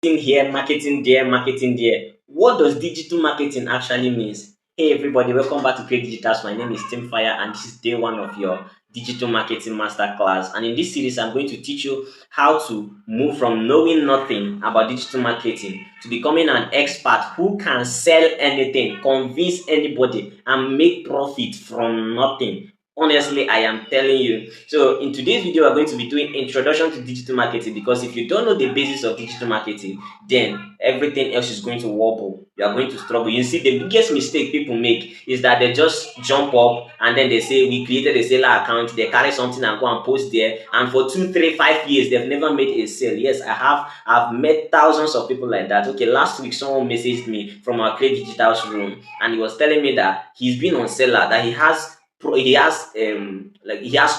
Here, marketing there, marketing there. What does digital marketing actually means? Hey everybody, welcome back to Create Digitals. My name is Tim Fire and this is day one of your digital marketing masterclass. And in this series, I'm going to teach you how to move from knowing nothing about digital marketing to becoming an expert who can sell anything, convince anybody, and make profit from nothing. Honestly, I am telling you. So in today's video, we're going to be doing introduction to digital marketing, because if you don't know the basis of digital marketing, then everything else is going to wobble. You are going to struggle. You see, the biggest mistake people make is that they just jump up and then they say we created a seller account, they carry something and go and post there, and for 2 3 5 years they've never made a sale. Yes, I've met thousands of people like that. Okay, last week someone messaged me from our Create Digitals room and he was telling me that he's been on seller, that he has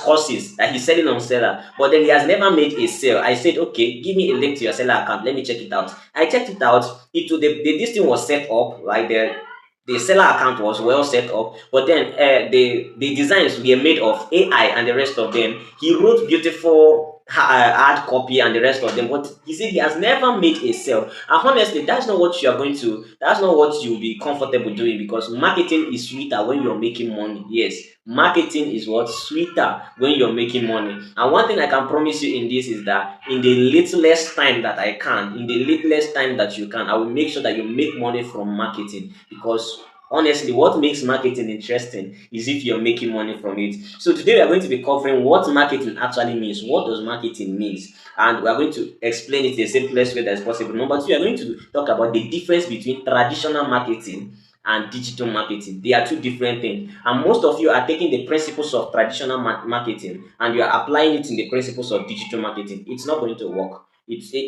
courses that he's selling on seller, but then he has never made a sale. I said, okay, give me a link to your seller account, let me check it out. I checked it out. This thing was set up like the seller account was well set up, but then the designs were made of AI and the rest of them. He wrote beautiful hard copy and the rest of them, but he said he has never made a sale. And honestly, that's not what you'll be comfortable doing, because marketing is sweeter when you're making money. Yes, marketing is what sweeter when you're making money. And one thing I can promise you in this is that in the littlest time that I can, in the littlest time that you can, I will make sure that you make money from marketing. Because honestly, what makes marketing interesting is if you're making money from it. So today we are going to be covering what marketing actually means. What does marketing means? And we are going to explain it the simplest way that is possible. Number two, we are going to talk about the difference between traditional marketing and digital marketing. They are two different things. And most of you are taking the principles of traditional marketing and you are applying it in the principles of digital marketing. It's not going to work.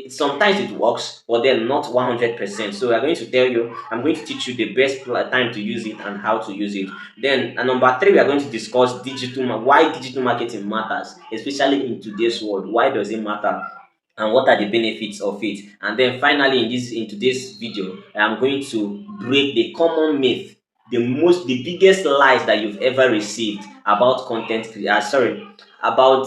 Sometimes it works, but then not 100%. So we are going to tell you, I'm going to teach you the best time to use it and how to use it. Then number three, we are going to discuss why digital marketing matters, especially in today's world. Why does it matter? And what are the benefits of it? And then finally, in today's video, I'm going to break the common myth, the biggest lies that you've ever received about about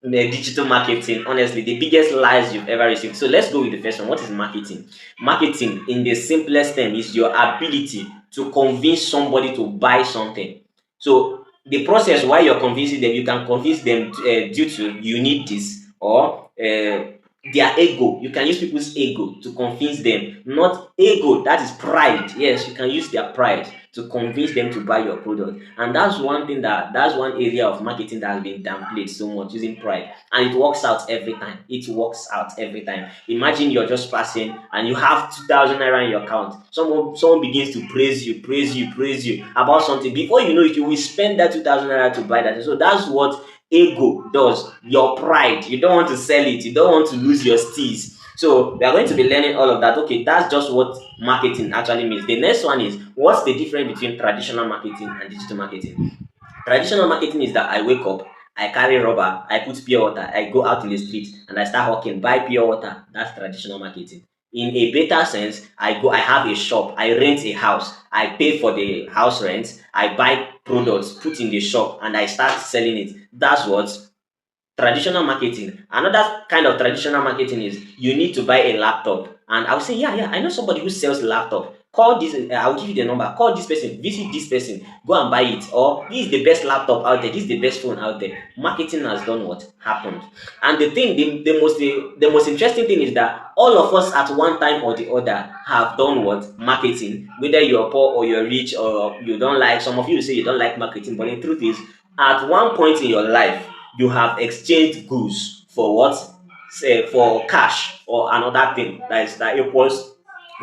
digital marketing. Honestly, the biggest lies you've ever received. So let's go with the first one. What is marketing? Marketing, in the simplest term, is your ability to convince somebody to buy something. So the process while you're convincing them, you can convince them due to you need this, or their ego. You can use people's ego to convince them. Not ego, that is pride. Yes, you can use their pride to convince them to buy your product. And that's one area of marketing that has been downplayed so much, using pride. And it works out every time. It works out every time. Imagine you're just passing and you have 2,000 naira in your account. Someone begins to praise you, praise you about something. Before you know it, you will spend that 2,000 naira to buy that. So that's what ego does. Your pride. You don't want to sell it. You don't want to lose your steez. So we are going to be learning all of that. Okay, that's just what marketing actually means. The next one is, what's the difference between traditional marketing and digital marketing? Traditional marketing is that I wake up, I carry rubber, I put pure water, I go out in the street and I start hawking, buy pure water. That's traditional marketing. In a better sense, I have a shop, I rent a house, I pay for the house rent, I buy products, put in the shop, and I start selling it. That's what traditional marketing. Another kind of traditional marketing is you need to buy a laptop. And I'll say, yeah, I know somebody who sells laptop. Call this, I'll give you the number. Call this person, visit this person, go and buy it. Or this is the best laptop out there, this is the best phone out there. Marketing has done what happened. And the most interesting thing is that all of us at one time or the other have done what? Marketing. Whether you're poor or you're rich or you don't like, some of you say you don't like marketing, but the truth is, at one point in your life, you have exchanged goods for what? Say for cash or another thing that equals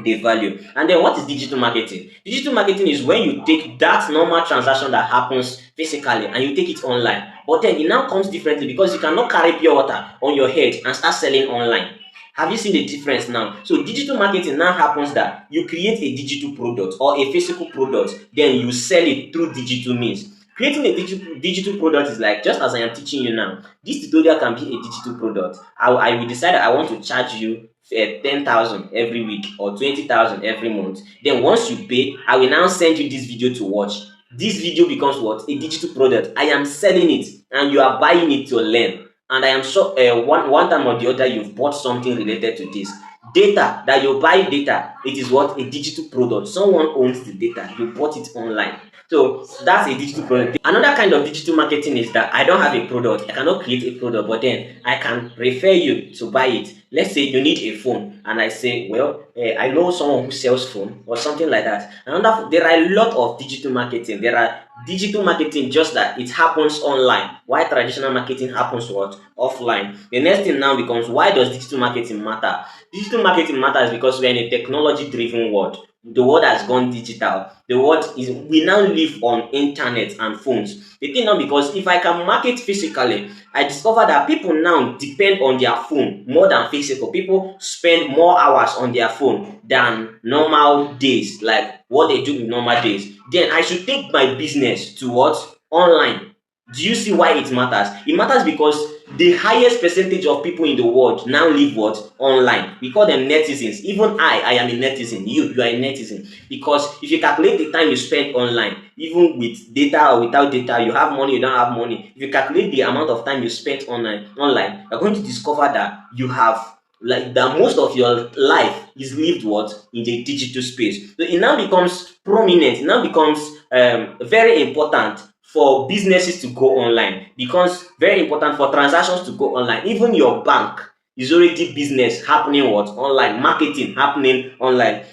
the value. And then what is digital marketing? Digital marketing is when you take that normal transaction that happens physically and you take it online. But then it now comes differently, because you cannot carry pure water on your head and start selling online. Have you seen the difference now? So digital marketing now happens that you create a digital product or a physical product, then you sell it through digital means. Creating a digital product is like, just as I am teaching you now, this tutorial can be a digital product. I will decide that I want to charge you 10,000 every week or 20,000 every month. Then once you pay, I will now send you this video to watch. This video becomes what? A digital product. I am selling it and you are buying it to learn. And I am sure one time or the other you've bought something related to this. Data, that you buy data, it is what? A digital product. Someone owns the data, you bought it online. So that's a digital product. Another kind of digital marketing is that I don't have a product, I cannot create a product, but then I can refer you to buy it. Let's say you need a phone, and I say, well, I know someone who sells phone or something like that. Another, there are a lot of digital marketing. There are digital marketing just that it happens online, while traditional marketing happens what? Offline. The next thing now becomes, why does digital marketing matter? Digital marketing matters because we're in a technology driven world. The world has gone digital. The world is, we now live on internet and phones. The thing now, because if I can market physically, I discover that people now depend on their phone more than physical. People spend more hours on their phone than normal days, like what they do in normal days. Then I should take my business to what? Online. Do you see why it matters? It matters because the highest percentage of people in the world now live what? Online. We call them netizens. Even I am a netizen. You are a netizen. Because if you calculate the time you spend online, even with data or without data, you have money, you don't have money. If you calculate the amount of time you spent online, you're going to discover that you have, like, that most of your life is lived what? In the digital space. So it now becomes prominent, it now becomes very important for businesses to go online, because very important for transactions to go online. Even your bank is already business happening what? Online. Marketing happening online.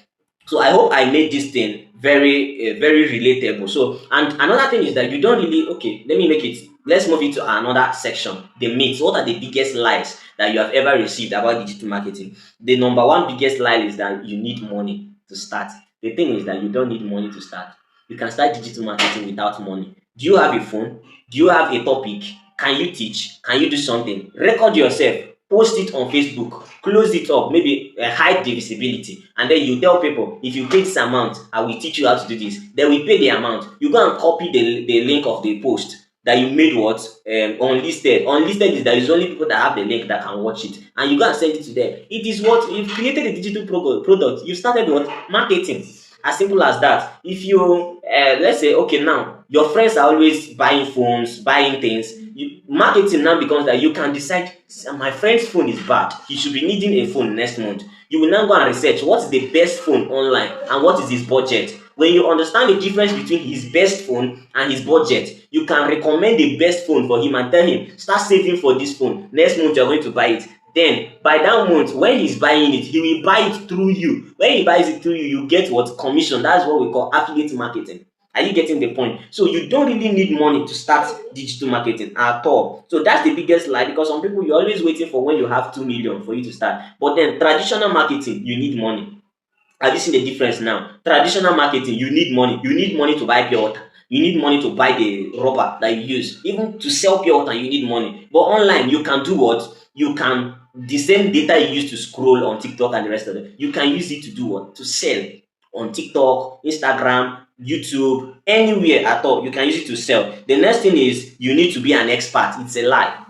So I hope I made this thing very relatable. So, and another thing is that you don't really, okay, let me make it, let's move into another section. The myths. What are the biggest lies that you have ever received about digital marketing? The number one biggest lie is that you need money to start. The thing is that you don't need money to start. You can start digital marketing without money. Do you have a phone? Do you have a topic? Can you teach? Can you do something? Record yourself, post it on Facebook, close it up, maybe hide the visibility, and then you tell people, if you pay this amount, I will teach you how to do this. Then we pay the amount. You go and copy the link of the post that you made what? Unlisted. Unlisted is that it's only people that have the link that can watch it, and you go and send it to them. It is what? You've created a digital product. You started what? Marketing. As simple as that. If you let's say, okay, now your friends are always buying phones, buying things. Marketing now becomes that you can decide, my friend's phone is bad, he should be needing a phone next month. You will now go and research what is the best phone online and what is his budget. When you understand the difference between his best phone and his budget, you can recommend the best phone for him and tell him, start saving for this phone. Next month you're going to buy it. Then by that month, when he's buying it, he will buy it through you. When he buys it through you, you get what? Commission. That's what we call affiliate marketing. Are you getting the point? So you don't really need money to start digital marketing at all. So that's the biggest lie, because some people, you're always waiting for when you have 2 million for you to start. But then traditional marketing, you need money. Have you seen the difference now? Traditional marketing, you need money. You need money to buy pure water. You need money to buy the rubber that you use. Even to sell pure water, you need money. But online, you can do what? You can, the same data you use to scroll on TikTok and the rest of it, you can use it to do what? To sell on TikTok, Instagram, YouTube, anywhere at all. You can use it to sell. The next thing is, you need to be an expert. It's a lie.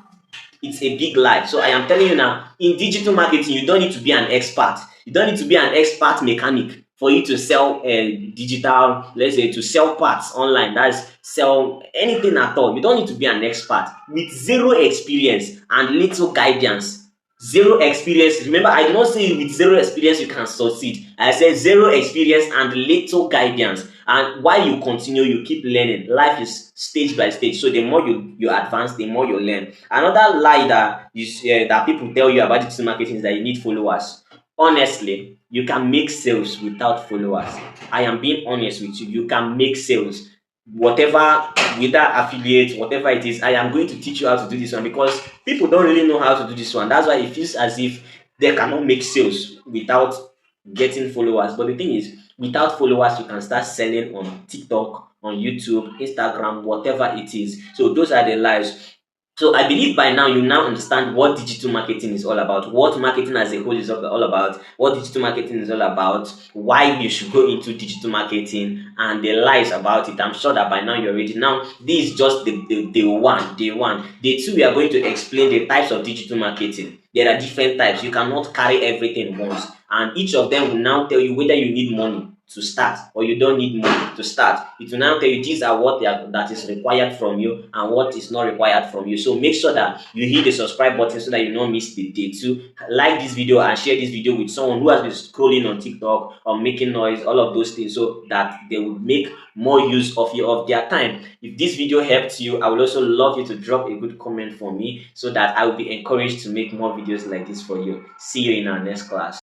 It's a big lie. So I am telling you now, in digital marketing, you don't need to be an expert. You don't need to be an expert mechanic for you to sell digital, let's say, to sell parts online. That's sell anything at all. You don't need to be an expert. With zero experience and little guidance, zero experience. Remember, I did not say with zero experience you can succeed. I said zero experience and little guidance. And while you continue, you keep learning. Life is stage by stage. So the more you advance, the more you learn. Another lie that that people tell you about digital marketing is that you need followers. Honestly, you can make sales without followers. I am being honest with you. You can make sales, whatever, without affiliate, whatever it is. I am going to teach you how to do this one, because people don't really know how to do this one. That's why it feels as if they cannot make sales without getting followers. But the thing is, without followers, you can start selling on TikTok, on YouTube, Instagram, whatever it is. So those are the lies. So I believe by now you now understand what digital marketing is all about, what marketing as a whole is all about, what digital marketing is all about, why you should go into digital marketing, and the lies about it. I'm sure that by now you're ready. Now, this is just the one, day one. Day two, we are going to explain the types of digital marketing. There are different types. You cannot carry everything once. And each of them will now tell you whether you need money to start, or you don't need money to start. It will now tell you these are what that is required from you and what is not required from you. So make sure that you hit the subscribe button so that you don't miss the day. To like this video and share this video with someone who has been scrolling on TikTok or making noise, all of those things, so that they will make more use of their time. If this video helped you, I would also love you to drop a good comment for me so that I will be encouraged to make more videos like this for you. See you in our next class.